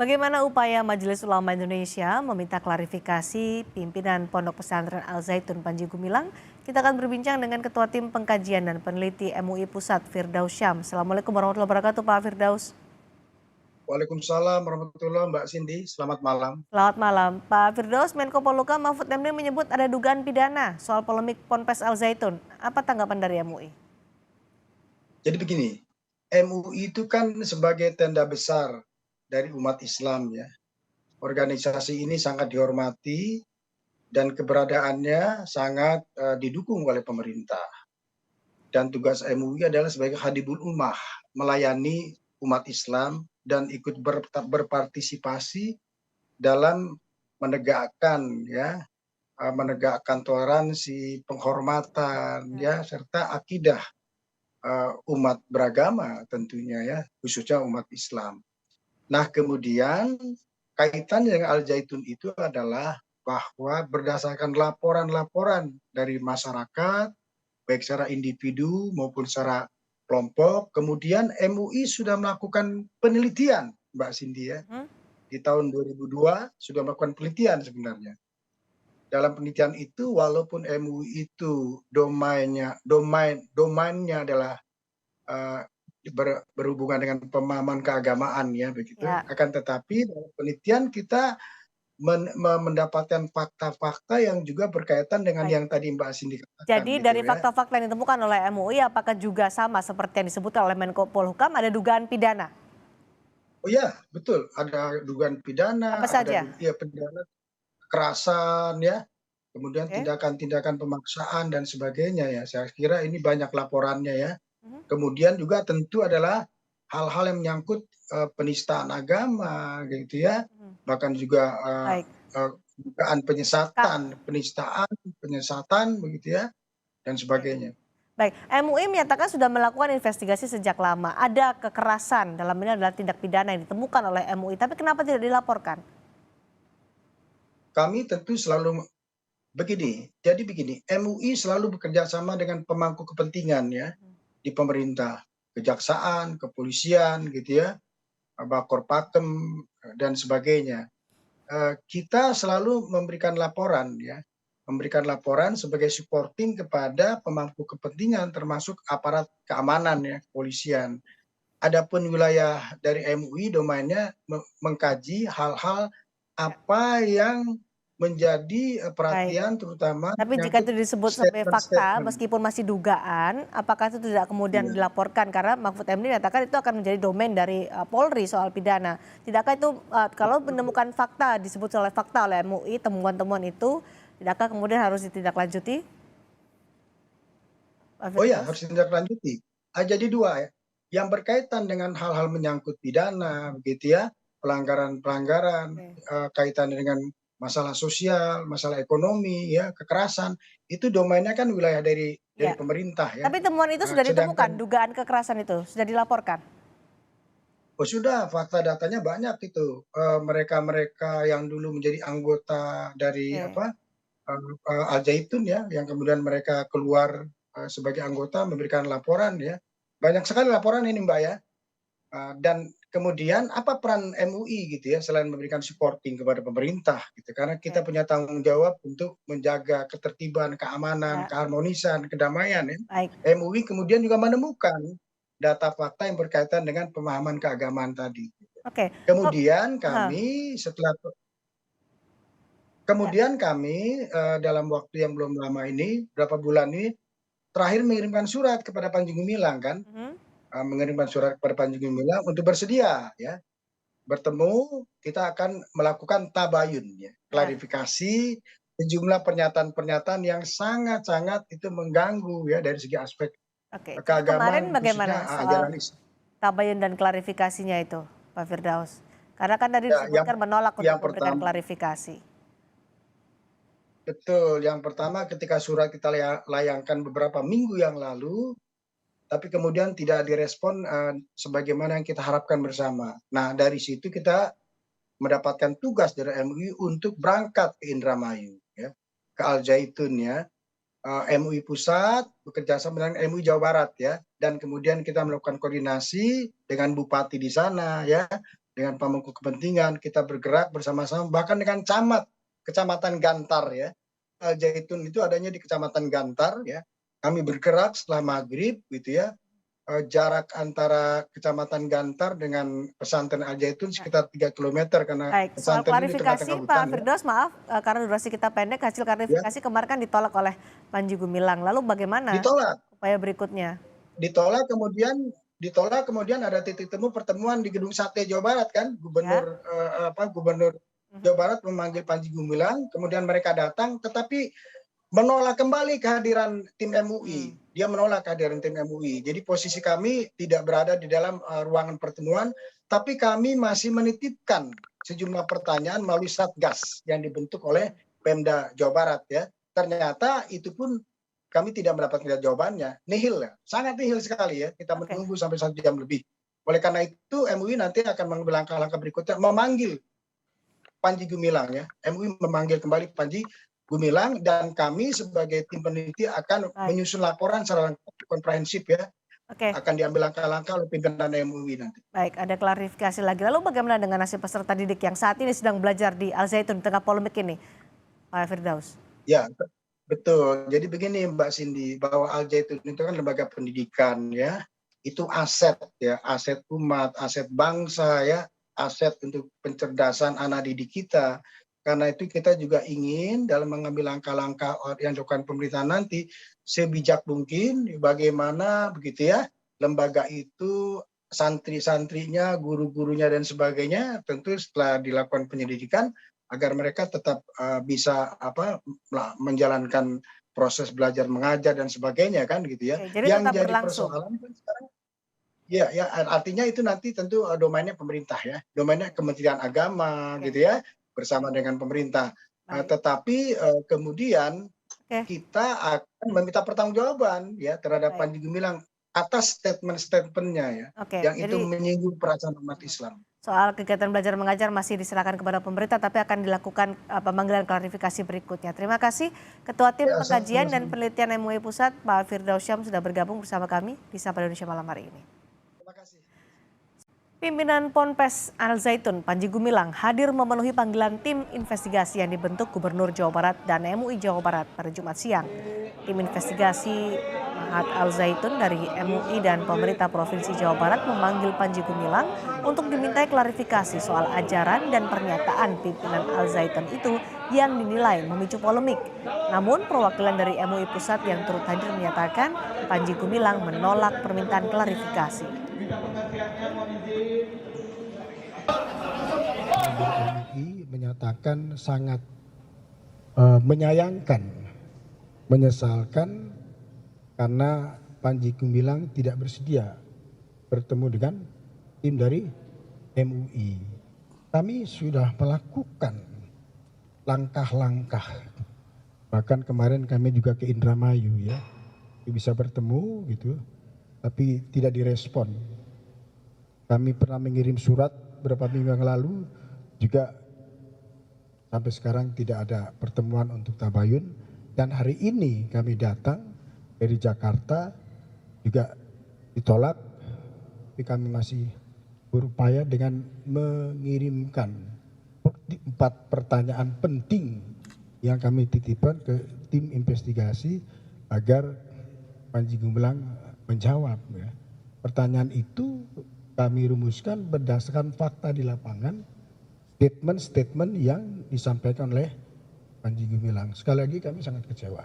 Bagaimana upaya Majelis Ulama Indonesia meminta klarifikasi pimpinan Pondok Pesantren Al Zaitun Panji Gumilang? Kita akan berbincang dengan Ketua Tim Pengkajian dan Peneliti MUI Pusat Firdaus Syam. Assalamualaikum warahmatullahi wabarakatuh Pak Firdaus. Waalaikumsalam warahmatullahi Mbak Cindy, selamat malam. Selamat malam. Pak Firdaus, Menko Polhukam Mahfud MD menyebut ada dugaan pidana soal polemik Ponpes Al Zaitun. Apa tanggapan dari MUI? Jadi begini, MUI itu kan sebagai tenda besar dari umat Islam ya. Organisasi ini sangat dihormati dan keberadaannya sangat didukung oleh pemerintah. Dan tugas MUI adalah sebagai khadibul ummah, melayani umat Islam dan ikut berpartisipasi dalam menegakkan toleransi, penghormatan ya serta akidah umat beragama tentunya ya, khususnya umat Islam. Nah, kemudian kaitan dengan Al Zaitun itu adalah bahwa berdasarkan laporan-laporan dari masyarakat, baik secara individu maupun secara kelompok, kemudian MUI sudah melakukan penelitian, Mbak Cindy ya. Di tahun 2002 sudah melakukan penelitian sebenarnya. Dalam penelitian itu, walaupun MUI itu domainnya adalah berhubungan dengan pemahaman keagamaan ya begitu. Ya. Akan tetapi dalam penelitian kita mendapatkan fakta-fakta yang juga berkaitan dengan Baik. yang tadi Mbak Cindy katakan. Jadi gitu dari ya. fakta-fakta yang ditemukan oleh MUI, apakah juga sama seperti yang disebutkan oleh Menko Polhukam ada dugaan pidana? Oh ya, betul. Ada dugaan pidana, Apa saja? pidana kekerasan ya, kemudian Oke. tindakan-tindakan pemaksaan dan sebagainya ya. Saya kira ini banyak laporannya ya. Mhm. Kemudian juga tentu adalah hal-hal yang menyangkut penistaan agama gitu ya. Bahkan juga Baik. dugaan Kak, penistaan, penyesatan begitu ya dan sebagainya. baik. MUI menyatakan sudah melakukan investigasi sejak lama. Ada kekerasan, dalam ini adalah tindak pidana yang ditemukan oleh MUI, tapi kenapa tidak dilaporkan? Kami tentu selalu jadi begini, MUI selalu bekerja sama dengan pemangku kepentingan ya di pemerintah, kejaksaan, kepolisian gitu ya, Bakor Pakem dan sebagainya. Kita selalu memberikan laporan ya, sebagai supporting kepada pemangku kepentingan termasuk aparat keamanan ya, kepolisian. Adapun wilayah dari MUI domainnya mengkaji hal-hal apa yang menjadi Baik. perhatian terutama Tapi jika menyangkut itu disebut sebagai fakta, statement-statement. meskipun masih dugaan, apakah itu tidak kemudian Ya. dilaporkan? Karena Mahfud MD menyatakan itu akan menjadi domain dari Polri soal pidana. Tidakkah itu kalau menemukan fakta, disebut oleh fakta oleh MUI, temuan-temuan itu, tidakkah kemudian harus ditindaklanjuti? Pak Oh ya, Firdaus? harus ditindaklanjuti. Jadi dua ya, yang berkaitan dengan hal-hal menyangkut pidana begitu ya, pelanggaran-pelanggaran Oke. kaitan dengan masalah sosial, masalah ekonomi ya, kekerasan, itu domainnya kan wilayah dari Ya. pemerintah ya. Tapi temuan itu sudah ditemukan, Sedangkan dugaan kekerasan itu sudah dilaporkan? oh sudah, fakta datanya banyak itu. Mereka-mereka yang dulu menjadi anggota dari Oke. Al Zaitun ya, yang kemudian mereka keluar sebagai anggota memberikan laporan ya. Banyak sekali laporan ini Mbak ya. Dan kemudian apa peran MUI gitu ya, selain memberikan supporting kepada pemerintah gitu, karena kita Oke. punya tanggung jawab untuk menjaga ketertiban, keamanan, Ya. keharmonisan, kedamaian ya. Baik. MUI kemudian juga menemukan data fakta yang berkaitan dengan pemahaman keagamaan tadi. Oke. Oh, Kemudian hah, kami setelah ya. kemudian kami dalam waktu yang belum lama ini, berapa bulan ini, terakhir mengirimkan surat kepada Panji Gumilang kan, Mhm. mengirimkan surat kepada Panji Gumilang untuk bersedia ya, bertemu, kita akan melakukan tabayun ya, Ya. klarifikasi sejumlah pernyataan-pernyataan yang sangat-sangat itu mengganggu ya dari segi aspek Oke. Jadi kemarin keagamaan khususnya bagaimana soal ajaran Islam. tabayun dan klarifikasinya itu, Pak Firdaus? Karena kan tadi Ya, disebutkan menolak untuk yang memberikan pertama klarifikasi. betul, yang pertama ketika surat kita layangkan beberapa minggu yang lalu, tapi kemudian tidak direspon sebagaimana yang kita harapkan bersama. Nah, dari situ kita mendapatkan tugas dari MUI untuk berangkat ke Indramayu, ya, ke Al Zaitun ya. MUI Pusat bekerja sama dengan MUI Jawa Barat ya, dan kemudian kita melakukan koordinasi dengan bupati di sana ya, dengan pemangku kepentingan, kita bergerak bersama-sama, bahkan dengan Kecamatan Gantar ya. Al Zaitun itu adanya di Kecamatan Gantar ya. Kami bergerak setelah maghrib gitu ya. Jarak antara Kecamatan Gantar dengan pesantren Al Zaitun sekitar 3 kilometer karena Baik, soal pesantren ini di tengah-tengah klarifikasi Pak hutan ya. Firdaus, maaf karena durasi kita pendek, hasil Ya, klarifikasi kemarin kan ditolak oleh Panji Gumilang. Lalu bagaimana ditolak. upaya berikutnya? Ditolak kemudian ada titik temu pertemuan di Gedung Sate Jawa Barat kan, Ya. Gubernur Mhm. Jawa Barat memanggil Panji Gumilang, kemudian mereka datang tetapi menolak kembali kehadiran tim MUI. Hmm. Dia menolak kehadiran tim MUI. Jadi posisi kami tidak berada di dalam ruangan pertemuan, tapi kami masih menitipkan sejumlah pertanyaan melalui Satgas yang dibentuk oleh Pemda Jawa Barat ya. Ternyata itu pun kami tidak mendapatkan jawabannya. Nihil ya, sangat nihil sekali ya. Kita Oke, menunggu sampai 1 jam lebih. Oleh karena itu MUI nanti akan mengambil langkah-langkah berikutnya, memanggil Panji Gumilang ya. MUI memanggil kembali Panji Gumilang dan kami sebagai tim peneliti akan baik. menyusun laporan secara komprehensif ya. Oke, Akan diambil langkah-langkah oleh pimpinan MUI nanti. baik. Ada klarifikasi lagi. Lalu bagaimana dengan nasib peserta didik yang saat ini sedang belajar di Al Zaitun di tengah polemik ini, Pak Firdaus? Ya, betul. Jadi begini Mbak Cindy, bahwa Al Zaitun itu kan lembaga pendidikan ya. Itu aset ya, aset umat, aset bangsa ya, aset untuk pencerdasan anak didik kita. Karena itu kita juga ingin dalam mengambil langkah-langkah yang dilakukan pemerintah nanti sebijak mungkin bagaimana begitu ya lembaga itu santri-santrinya, guru-gurunya dan sebagainya tentu setelah dilakukan penyelidikan agar mereka tetap bisa menjalankan proses belajar mengajar dan sebagainya kan gitu ya. Oke, jadi Yang tetap jadi berlangsung. persoalan kan sekarang ya artinya itu nanti tentu domainnya pemerintah ya, domainnya Kementerian Agama Oke, gitu ya bersama baik. dengan pemerintah. Baik. Tetapi kemudian Oke, kita akan meminta pertanggungjawaban ya terhadap baik. Panji Gumilang atas statement-statementnya ya, Oke, yang itu jadi menyinggung perasaan umat Islam. soal kegiatan belajar mengajar masih diserahkan kepada pemerintah, tapi akan dilakukan pemanggilan klarifikasi berikutnya. Terima kasih Ketua Tim Ya, Pengkajian dan sama-sama. Penelitian MUI Pusat, Pak Firdaus Syam sudah bergabung bersama kami di Sapa Indonesia malam hari ini. Terima kasih. Pimpinan Ponpes Al Zaitun Panji Gumilang hadir memenuhi panggilan tim investigasi yang dibentuk Gubernur Jawa Barat dan MUI Jawa Barat pada Jumat siang. Tim investigasi Mahat Al Zaitun dari MUI dan pemerintah Provinsi Jawa Barat memanggil Panji Gumilang untuk dimintai klarifikasi soal ajaran dan pernyataan pimpinan Al Zaitun itu yang dinilai memicu polemik. Namun perwakilan dari MUI Pusat yang turut hadir menyatakan Panji Gumilang menolak permintaan klarifikasi. MUI menyatakan sangat menyayangkan, menyesalkan karena Panji Gumilang tidak bersedia bertemu dengan tim dari MUI. Kami sudah melakukan langkah-langkah, bahkan kemarin kami juga ke Indramayu ya, bisa bertemu gitu, tapi tidak direspon. Kami pernah mengirim surat beberapa minggu yang lalu, juga sampai sekarang tidak ada pertemuan untuk tabayun. Dan hari ini kami datang dari Jakarta juga ditolak, tapi kami masih berupaya dengan mengirimkan 4 pertanyaan penting yang kami titipkan ke tim investigasi agar Panji Gumilang menjawab. Ya. Pertanyaan itu kami rumuskan berdasarkan fakta di lapangan, statement-statement yang disampaikan oleh Panji Gumilang. Sekali lagi kami sangat kecewa.